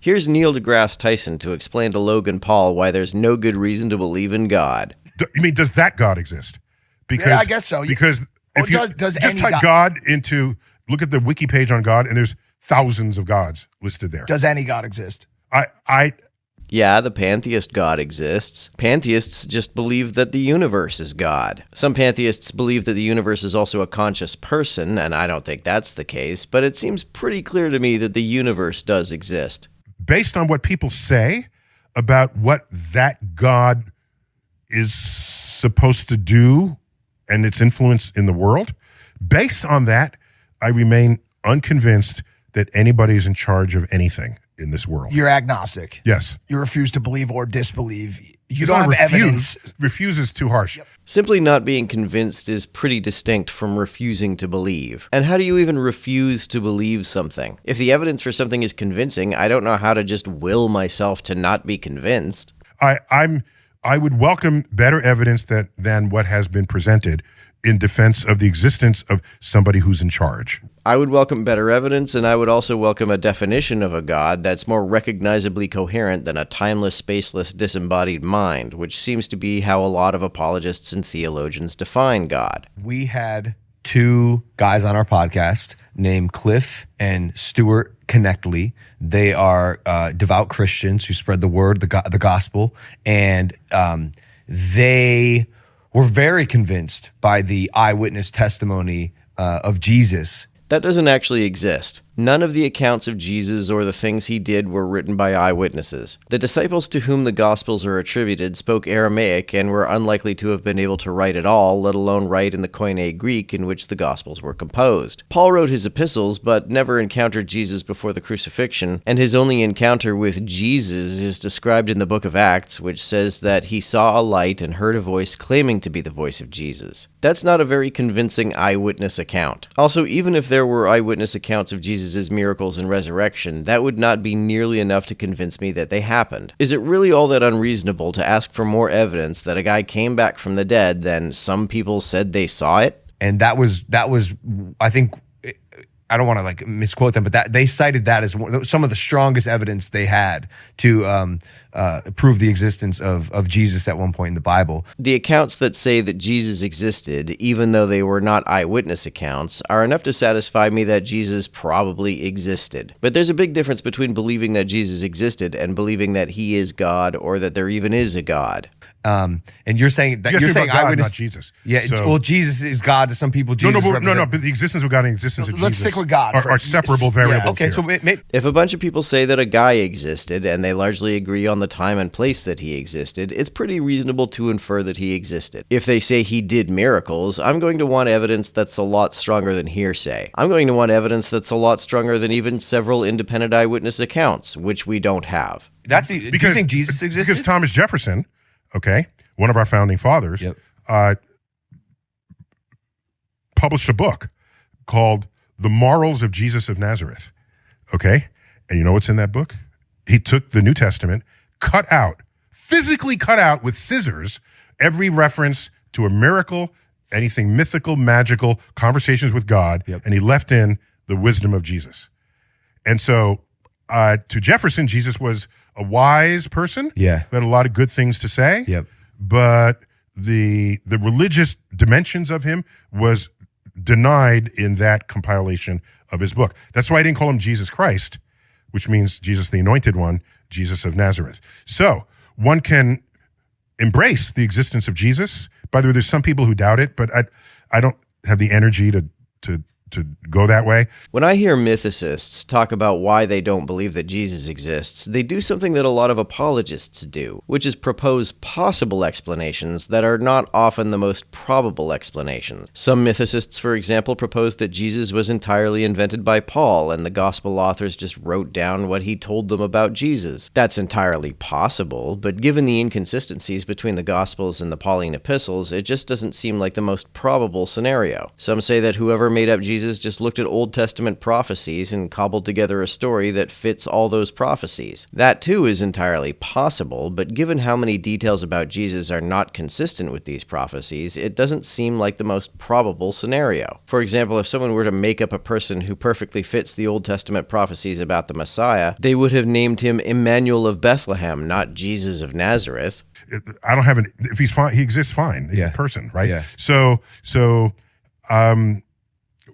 Here's Neil deGrasse Tyson to explain to Logan Paul why there's no good reason to believe in God. You mean, does that God exist? Because, yeah, I guess so. Because if you does just any type God into, look at the wiki page on God, and there's thousands of gods listed there. Does any God exist? Yeah, the pantheist God exists. Pantheists just believe that the universe is God. Some pantheists believe that the universe is also a conscious person, and I don't think that's the case, but it seems pretty clear to me that the universe does exist. Based on what people say about what that God is supposed to do and its influence in the world, based on that, I remain unconvinced that anybody is in charge of anything in this world. You're agnostic. Yes. You refuse to believe or disbelieve. You don't have evidence. Refuse is too harsh. Yep. Simply not being convinced is pretty distinct from refusing to believe. And how do you even refuse to believe something? If the evidence for something is convincing, I don't know how to just will myself to not be convinced. I would welcome better evidence than what has been presented in defense of the existence of somebody who's in charge. I would welcome better evidence, and I would also welcome a definition of a God that's more recognizably coherent than a timeless, spaceless, disembodied mind, which seems to be how a lot of apologists and theologians define God. We had two guys on our podcast named Cliff and Stuart Connectley. They are devout Christians who spread the word, the gospel, and they were very convinced by the eyewitness testimony of Jesus. That doesn't actually exist. None of the accounts of Jesus or the things he did were written by eyewitnesses. The disciples to whom the Gospels are attributed spoke Aramaic and were unlikely to have been able to write at all, let alone write in the Koine Greek in which the Gospels were composed. Paul wrote his epistles, but never encountered Jesus before the crucifixion, and his only encounter with Jesus is described in the book of Acts, which says that he saw a light and heard a voice claiming to be the voice of Jesus. That's not a very convincing eyewitness account. Also, even if there were eyewitness accounts of Jesus' miracles and resurrection, that would not be nearly enough to convince me that they happened. Is it really all that unreasonable to ask for more evidence that a guy came back from the dead than some people said they saw it? And that was, I think, I don't want to misquote them, but that they cited that as some of the strongest evidence they had to prove the existence of Jesus at one point in the Bible. The accounts that say that Jesus existed, even though they were not eyewitness accounts, are enough to satisfy me that Jesus probably existed. But there's a big difference between believing that Jesus existed and believing that he is God or that there even is a God. And you're saying that you're saying God, eyewitness, not Jesus. Yeah. So, well, Jesus is God to some people. Jesus no. But the existence of God and the existence of Jesus. Let's stick with God. Are separable variables. Yeah, okay. Here. So if a bunch of people say that a guy existed and they largely agree on the time and place that he existed, it's pretty reasonable to infer that he existed. If they say he did miracles, I'm going to want evidence that's a lot stronger than hearsay. I'm going to want evidence that's a lot stronger than even several independent eyewitness accounts, which we don't have. do you think Jesus existed? Because Thomas Jefferson, one of our founding fathers, published a book called The Morals of Jesus of Nazareth. Okay? And you know what's in that book? He took the New Testament, physically cut out with scissors, every reference to a miracle, anything mythical, magical, conversations with God, and he left in the wisdom of Jesus. And so to Jefferson, Jesus was a wise person who had a lot of good things to say, but the religious dimensions of him was denied in that compilation of his book. That's why I didn't call him Jesus Christ, which means Jesus the Anointed One, Jesus of Nazareth. So one can embrace the existence of Jesus. By the way, there's some people who doubt it, but I don't have the energy to go that way. When I hear mythicists talk about why they don't believe that Jesus exists, they do something that a lot of apologists do, which is propose possible explanations that are not often the most probable explanations. Some mythicists, for example, propose that Jesus was entirely invented by Paul, and the gospel authors just wrote down what he told them about Jesus. That's entirely possible, but given the inconsistencies between the gospels and the Pauline epistles, it just doesn't seem like the most probable scenario. Some say that whoever made up Jesus Jesus just looked at Old Testament prophecies and cobbled together a story that fits all those prophecies. That too is entirely possible, but given how many details about Jesus are not consistent with these prophecies, it doesn't seem like the most probable scenario. For example, if someone were to make up a person who perfectly fits the Old Testament prophecies about the Messiah, they would have named him Emmanuel of Bethlehem, not Jesus of Nazareth. I don't have if he's fine, he exists fine in person, right? Yeah. So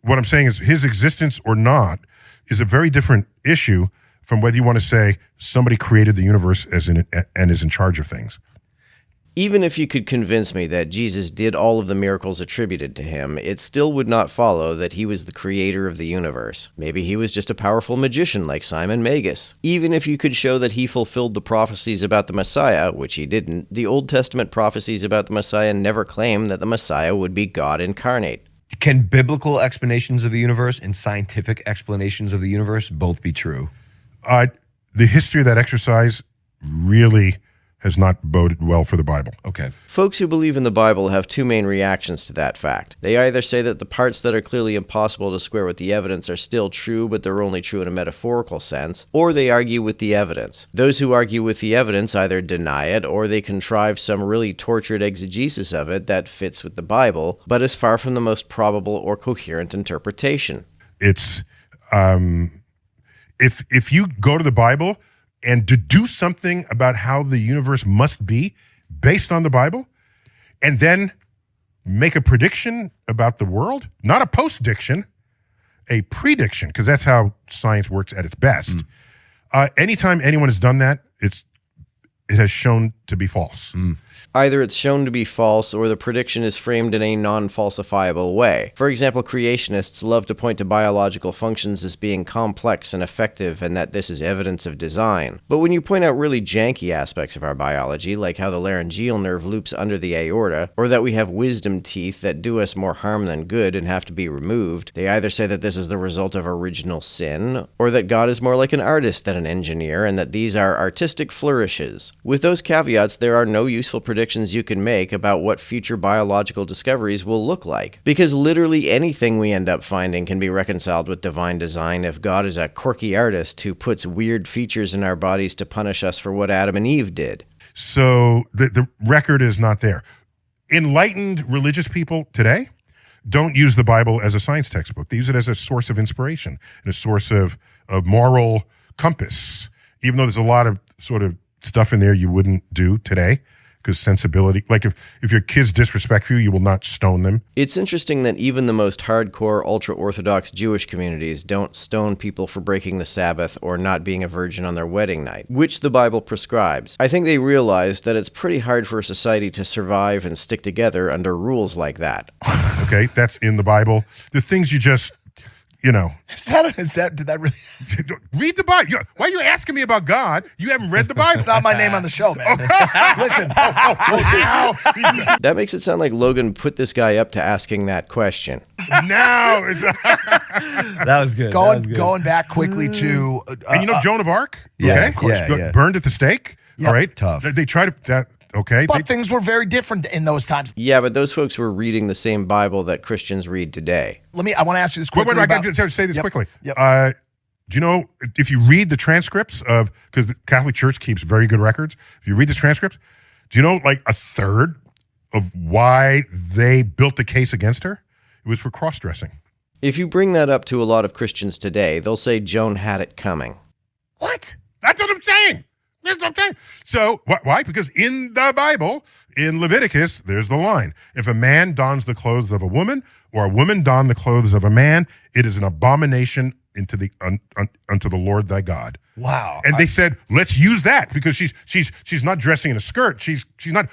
what I'm saying is his existence or not is a very different issue from whether you want to say somebody created the universe and is in charge of things. Even if you could convince me that Jesus did all of the miracles attributed to him, it still would not follow that he was the creator of the universe. Maybe he was just a powerful magician like Simon Magus. Even if you could show that he fulfilled the prophecies about the Messiah, which he didn't, the Old Testament prophecies about the Messiah never claim that the Messiah would be God incarnate. Can biblical explanations of the universe and scientific explanations of the universe both be true? The history of that exercise really has not boded well for the Bible. Okay. Folks who believe in the Bible have two main reactions to that fact. They either say that the parts that are clearly impossible to square with the evidence are still true, but they're only true in a metaphorical sense, or they argue with the evidence. Those who argue with the evidence either deny it, or they contrive some really tortured exegesis of it that fits with the Bible, but is far from the most probable or coherent interpretation. It's, if you go to the Bible and deduce something about how the universe must be based on the Bible, and then make a prediction about the world, not a post-diction, a prediction, because that's how science works at its best. Anytime anyone has done that, it has shown to be false. Either it's shown to be false, or the prediction is framed in a non-falsifiable way. For example, creationists love to point to biological functions as being complex and effective, and that this is evidence of design. But when you point out really janky aspects of our biology, like how the laryngeal nerve loops under the aorta, or that we have wisdom teeth that do us more harm than good and have to be removed, they either say that this is the result of original sin, or that God is more like an artist than an engineer, and that these are artistic flourishes. With those caveats, there are no useful predictions you can make about what future biological discoveries will look like. Because literally anything we end up finding can be reconciled with divine design if God is a quirky artist who puts weird features in our bodies to punish us for what Adam and Eve did. So the record is not there. Enlightened religious people today don't use the Bible as a science textbook. They use it as a source of inspiration and a source of moral compass, even though there's a lot of sort of stuff in there you wouldn't do today. Because sensibility, like if your kids disrespect you, you will not stone them. It's interesting that even the most hardcore, ultra-Orthodox Jewish communities don't stone people for breaking the Sabbath or not being a virgin on their wedding night, which the Bible prescribes. I think they realize that it's pretty hard for a society to survive and stick together under rules like that. Okay, that's in the Bible. The things you just, did that really? Read the Bible. Why are you asking me about God? You haven't read the Bible. It's not my name on the show, man. Listen. That makes it sound like Logan put this guy up to asking that question. Now it's That was good. Going back quickly to... and you know Joan of Arc? Yes, okay? Of course. yeah. Burned at the stake? Yep. All right? Tough. They try to... Okay. But things were very different in those times. Yeah, but those folks were reading the same Bible that Christians read today. I want to ask you this quickly. I got to say this quickly. Yep. Do you know, if you read the transcripts because the Catholic Church keeps very good records, if you read the transcripts, do you know like a third of why they built the case against her? It was for cross-dressing. If you bring that up to a lot of Christians today, they'll say Joan had it coming. What? That's what I'm saying. That's what I'm saying. So, why? Because in the Bible, in Leviticus, there's the line. If a man dons the clothes of a woman, or a woman don the clothes of a man, it is an abomination unto the Lord thy God. Wow. And they said, let's use that because she's not dressing in a skirt. She's not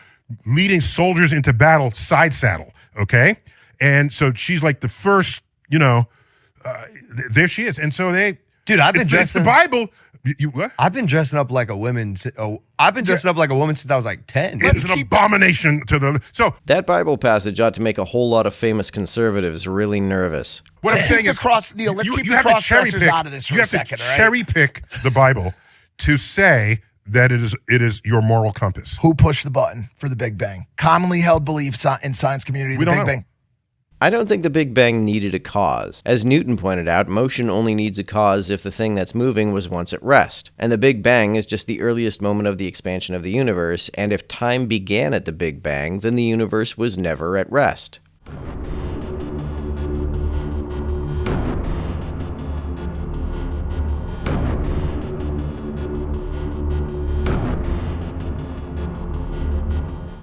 leading soldiers into battle side saddle. Okay, and so she's like the first. There she is. And so Dude, I've been dressing. It's the Bible. What? I've been dressing up like a woman. I've been dressing up like a woman since I was like 10. It's an abomination to the. So that Bible passage ought to make a whole lot of famous conservatives really nervous. What I'm saying is, let's keep the cross-dressers out of this for a second, You all have right? to cherry pick the Bible to say that it is your moral compass. Who pushed the button for the Big Bang? Commonly held belief in science community, We the don't Big know. Bang. I don't think the Big Bang needed a cause. As Newton pointed out, motion only needs a cause if the thing that's moving was once at rest. And the Big Bang is just the earliest moment of the expansion of the universe, and if time began at the Big Bang, then the universe was never at rest.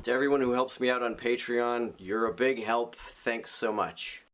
To everyone who helps me out on Patreon, you're a big help. Thanks so much.